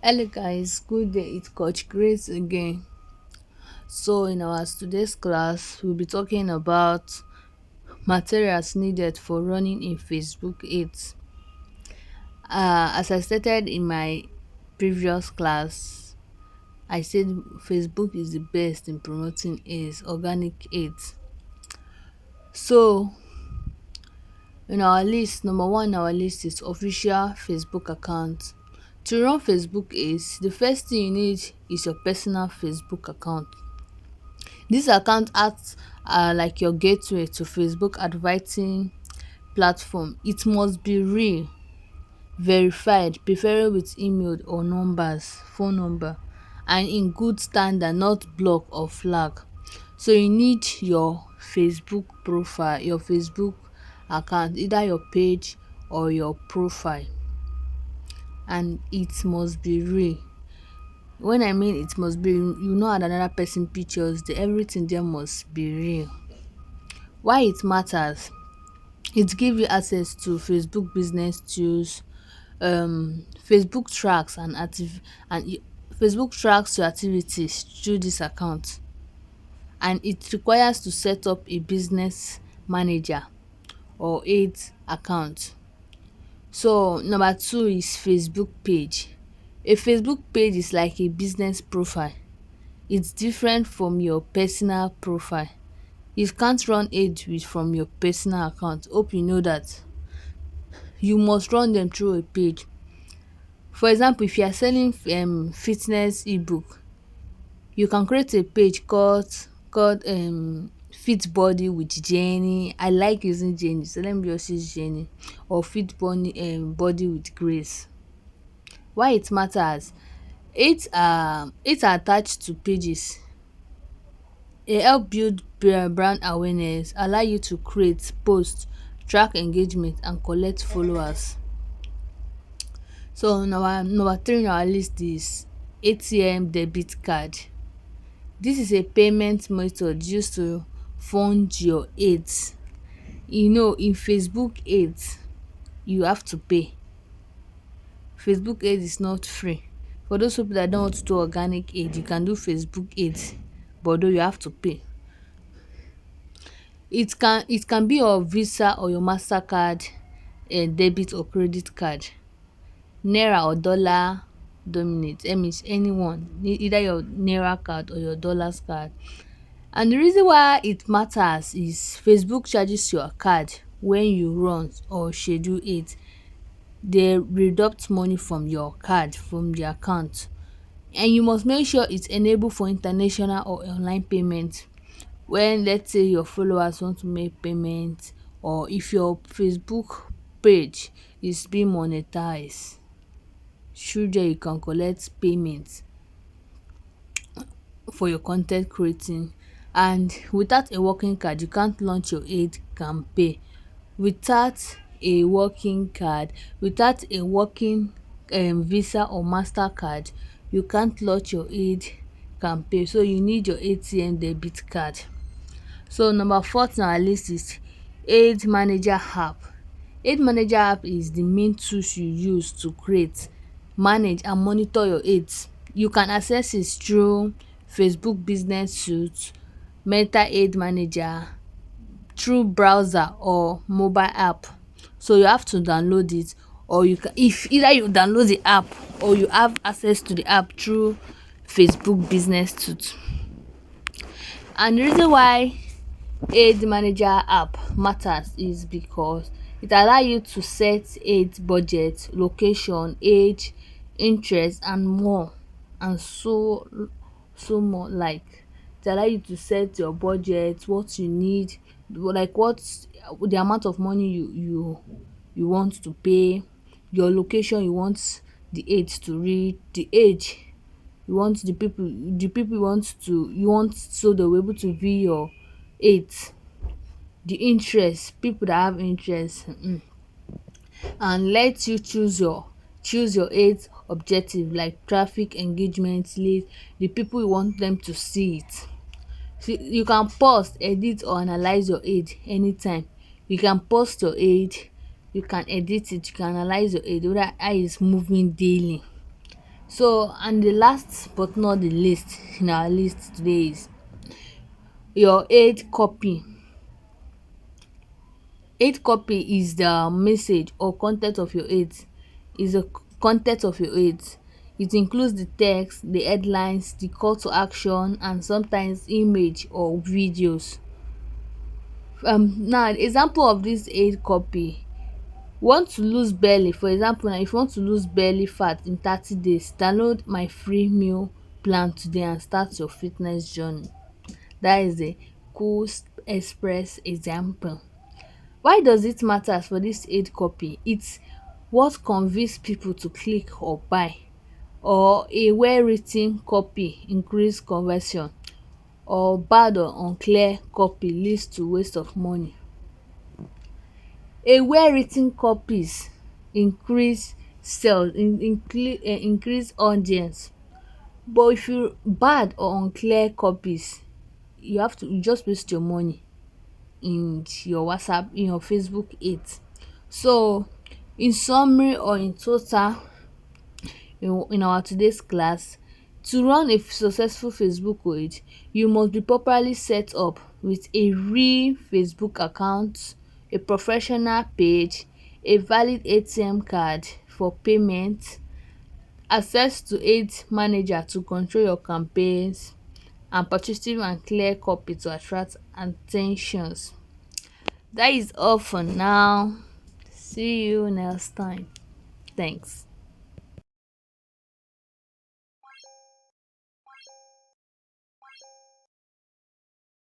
Hello guys, good day. It's Coach Grace again. So in our today's class, we'll be talking about materials needed for running a Facebook ads. As I stated in my previous class, I said Facebook is the best in promoting ads, organic ads. So in our list, number one in our list is official Facebook account. To run Facebook ads, the first thing you need is your personal Facebook account. This account acts like your gateway to Facebook advertising platform. It must be real, verified, preferably with email or phone number, and in good standard, not block or flag. So you need your Facebook profile, your Facebook account, either your page or your profile, and it must be real. When I mean it must be, add another person pictures, everything there must be real. Why it matters: it give you access to Facebook business tools. Facebook tracks Facebook tracks your activities through this account, and it requires to set up a business manager or ads account. So number two is Facebook page. A Facebook page is like a business profile. It's different from your personal profile. You can't run ads from your personal account. Hope you know that. You must run them through a page. For example, if you are selling fitness ebook, you can create a page called Fit Body with Jenny. I like using Jenny, so let me just use Jenny, or Fit Body with Grace. Why it matters: it's attached to pages. It help build brand awareness, allow you to create, post, track engagement and collect followers. So number three in our list is ATM debit card. This is a payment method used to fund your ads. In Facebook ads, you have to pay. Facebook ads is not free. For those people that don't want to do organic ads, you can do Facebook ads, but though you have to pay. It can be your Visa or your MasterCard, debit or credit card. Naira or dollar dominate, means anyone, either your naira card or your dollars card. And the reason why it matters is Facebook charges your card when you run or schedule it. They deduct money from your card, from the account, and you must make sure it's enabled for international or online payment. When, let's say, your followers want to make payment, or if your Facebook page is being monetized, through there you can collect payment for your content creating. And without a working card, you can't launch your aid campaign. Without a working card, without a working Visa or MasterCard, you can't launch your aid campaign. So you need your ATM debit card. So number four on our list is Aid Manager app. Aid Manager app is the main tools you use to create, manage and monitor your ads. You can access it through Facebook Business Suite, Meta Aid Manager, through browser or mobile app. So you have to download it, or you can, if either you download the app or you have access to the app through Facebook Business Suite. And the reason why Aid Manager app matters is because it allows you to set aid budget, location, age, interest and more, and so more. Like, it allow you to set your budget, what you need, like what's the amount of money you want to pay, your location you want the aid to reach, the age you want the people you want, so they'll be able to view your aids, the interest, people that have interest, and let you choose your aids objective, like traffic, engagement, lead, the people you want them to see it. So you can post, edit or analyze your aid anytime. You can post your aid, you can edit it, you can analyze your aid, whether how it's moving daily. So, and the last but not the least in our list today is your aid copy. Aid copy is the message or content of your aids. Is the content of your aids. It includes the text, the headlines, the call to action, and sometimes image or videos. Now example of this aid copy: want to lose belly. For example, now if you want to lose belly fat in 30 days, download my free meal plan today and start your fitness journey. That is a cool express example. Why does it matter for this aid copy? It's what convince people to click or buy, or a well written copy increase conversion, or bad or unclear copy leads to waste of money. A well written copies increase sales, increase audience, but if you bad or unclear copies, you just waste your money in your WhatsApp, in your Facebook ads. So in summary or in total, in our today's class, to run a successful Facebook page, you must be properly set up with a real Facebook account, a professional page, a valid ATM card for payment, access to aid manager to control your campaigns, and positive and clear copy to attract attentions. That is all for now. See you next time. Thanks.